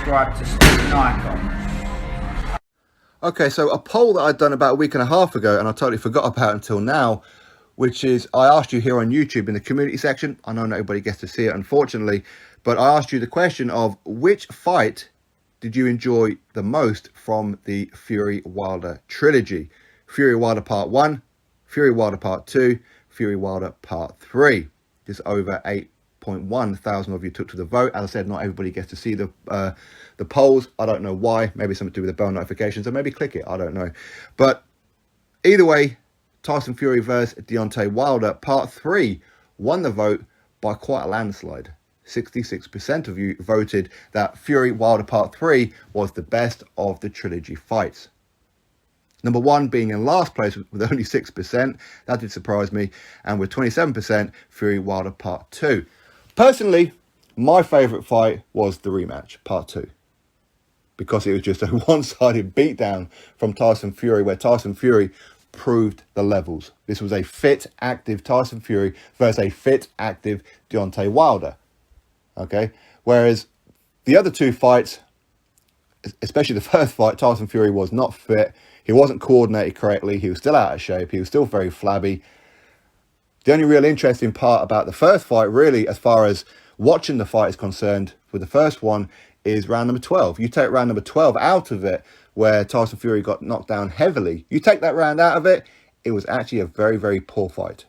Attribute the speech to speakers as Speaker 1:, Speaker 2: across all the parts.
Speaker 1: subscribe to stick an icon.
Speaker 2: Okay, so a poll that I'd done about a week and a half ago, and I totally forgot about until now, which is I asked you here on YouTube in the community section. I know not everybody gets to see it, unfortunately, but I asked you the question of which fight did you enjoy the most from the Fury Wilder trilogy? Fury Wilder Part 1, Fury Wilder Part 2, Fury Wilder Part 3. Just over 8.1 thousand of you took to the vote. As I said, not everybody gets to see the polls. I don't know why. Maybe something to do with the bell notifications, or maybe click it. I don't know. But either way, Tyson Fury versus Deontay Wilder Part 3 won the vote by quite a landslide. 66% of you voted that Fury Wilder Part 3 was the best of the trilogy fights. Number 1 being in last place with only 6%. That did surprise me. And with 27%, Fury Wilder Part 2. Personally, my favourite fight was the rematch, Part 2. Because it was just a one-sided beatdown from Tyson Fury, where Tyson Fury proved the levels. This was a fit, active Tyson Fury versus a fit, active Deontay Wilder. Okay? Whereas the other two fights, especially the first fight, Tyson Fury was not fit. He wasn't coordinated correctly. He was still out of shape. He was still very flabby. The only real interesting part about the first fight, really, as far as watching the fight is concerned, with the first one, is round number 12. You take round number 12 out of it, where Tyson Fury got knocked down heavily. You take that round out of it, it was actually a very, very poor fight.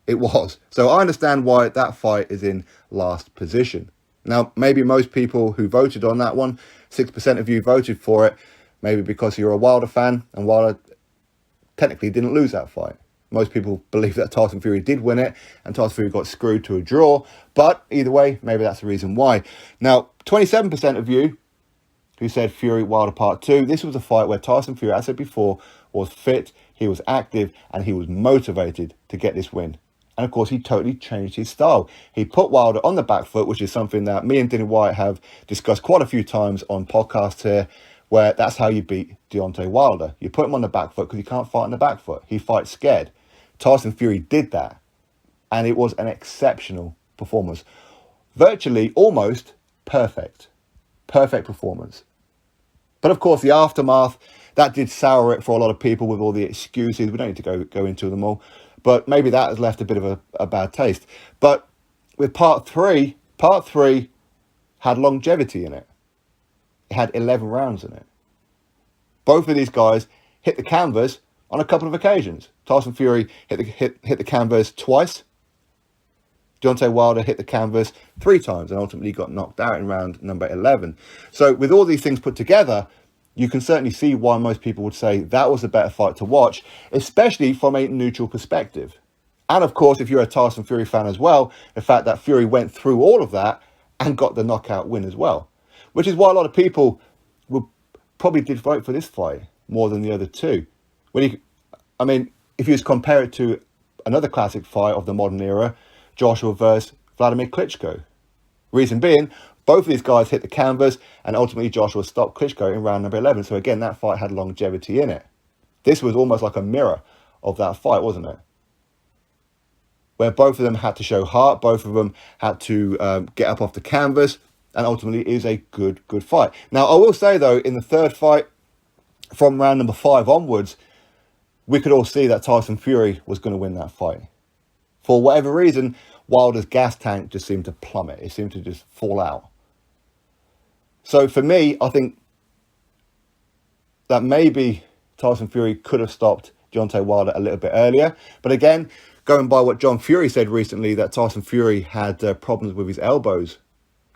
Speaker 2: It was. So I understand why that fight is in last position. Now, maybe most people who voted on that one, 6% of you voted for it, maybe because you're a Wilder fan, and Wilder technically didn't lose that fight. Most people believe that Tyson Fury did win it, and Tyson Fury got screwed to a draw. But either way, maybe that's the reason why. Now, 27% of you who said Fury Wilder Part 2, this was a fight where Tyson Fury, as I said before, was fit, he was active, and he was motivated to get this win. And of course, he totally changed his style. He put Wilder on the back foot, which is something that me and Dinny White have discussed quite a few times on podcasts here, where that's how you beat Deontay Wilder. You put him on the back foot because he can't fight on the back foot. He fights scared. Tyson Fury did that, and it was an exceptional performance. Virtually, almost perfect. Perfect performance. But of course, the aftermath, that did sour it for a lot of people with all the excuses. We don't need to go into them all. But maybe that has left a bit of a bad taste. But with Part 3 had longevity in it. It had 11 rounds in it. Both of these guys hit the canvas on a couple of occasions. Tyson Fury hit the canvas twice. Deontay Wilder hit the canvas 3 times and ultimately got knocked out in round number 11. So with all these things put together, you can certainly see why most people would say that was a better fight to watch, especially from a neutral perspective. And of course, if you're a Tyson Fury fan as well, the fact that Fury went through all of that and got the knockout win as well. Which is why a lot of people probably did vote for this fight more than the other two. If you just compare it to another classic fight of the modern era, Joshua versus Vladimir Klitschko. Reason being, both of these guys hit the canvas, and ultimately Joshua stopped Klitschko in round number 11. So again, that fight had longevity in it. This was almost like a mirror of that fight, wasn't it? Where both of them had to show heart, both of them had to get up off the canvas, and ultimately it was a good fight. Now, I will say though, in the third fight, from round number 5 onwards, we could all see that Tyson Fury was going to win that fight. For whatever reason, Wilder's gas tank just seemed to plummet. It seemed to just fall out. So for me, I think that maybe Tyson Fury could have stopped Deontay Wilder a little bit earlier. But again, going by what John Fury said recently, that Tyson Fury had problems with his elbows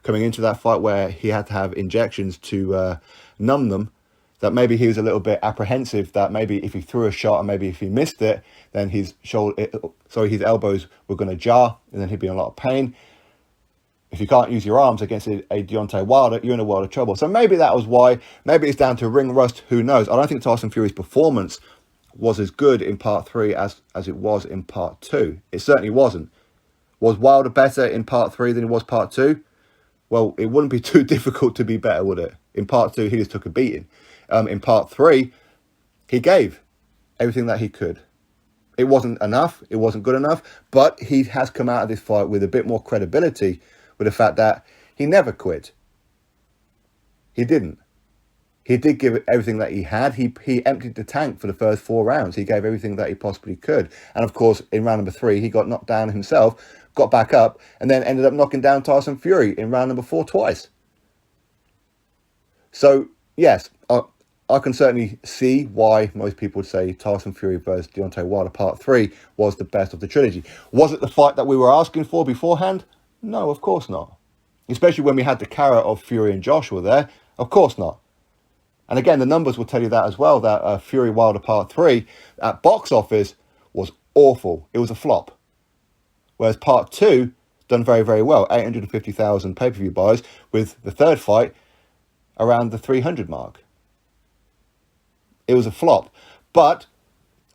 Speaker 2: coming into that fight, where he had to have injections to numb them, that maybe he was a little bit apprehensive that maybe if he threw a shot and maybe if he missed it, then his elbows were going to jar and then he'd be in a lot of pain. If you can't use your arms against a Deontay Wilder, you're in a world of trouble. So maybe that was why. Maybe it's down to ring rust. Who knows? I don't think Tyson Fury's performance was as good in Part 3 as it was in Part 2. It certainly wasn't. Was Wilder better in Part 3 than he was Part 2? Well, it wouldn't be too difficult to be better, would it? In Part 2, he just took a beating. In Part 3, he gave everything that he could. It wasn't enough. It wasn't good enough. But he has come out of this fight with a bit more credibility, with the fact that he never quit. He didn't. He did give it everything that he had. He emptied the tank for the first 4 rounds. He gave everything that he possibly could. And of course, in round number 3, he got knocked down himself, got back up, and then ended up knocking down Tyson Fury in round number 4 twice. So, yes, I can certainly see why most people would say Tyson Fury versus Deontay Wilder Part 3 was the best of the trilogy. Was it the fight that we were asking for beforehand? No, of course not. Especially when we had the carrot of Fury and Joshua there. Of course not. And again, the numbers will tell you that as well, that Fury Wilder Part 3 at box office was awful. It was a flop. Whereas Part 2 done very, very well. 850,000 pay-per-view buys, with the third fight around the 300 mark. It was a flop. But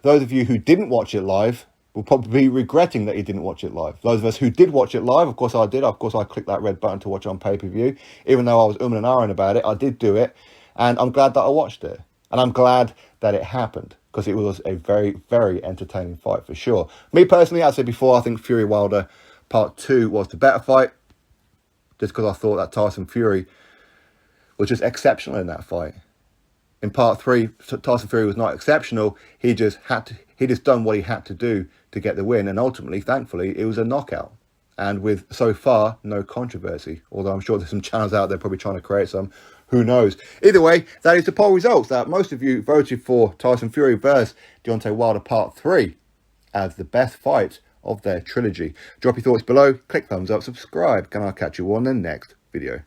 Speaker 2: those of you who didn't watch it live will probably be regretting that you didn't watch it live. Those of us who did watch it live, of course I did. Of course I clicked that red button to watch it on pay-per-view. Even though I was and ahhing about it, I did do it. And I'm glad that I watched it. And I'm glad that it happened, because it was a very, very entertaining fight for sure. Me personally, as I said before, I think Fury Wilder Part 2 was the better fight. Just because I thought that Tyson Fury was just exceptional in that fight. In Part 3, Tyson Fury was not exceptional. He just done what he had to do to get the win. And ultimately, thankfully, it was a knockout. And with, so far, no controversy. Although I'm sure there's some channels out there probably trying to create some. Who knows? Either way, that is the poll results. That most of you voted for Tyson Fury versus Deontay Wilder Part 3 as the best fight of their trilogy. Drop your thoughts below, click thumbs up, subscribe, and I'll catch you on the next video.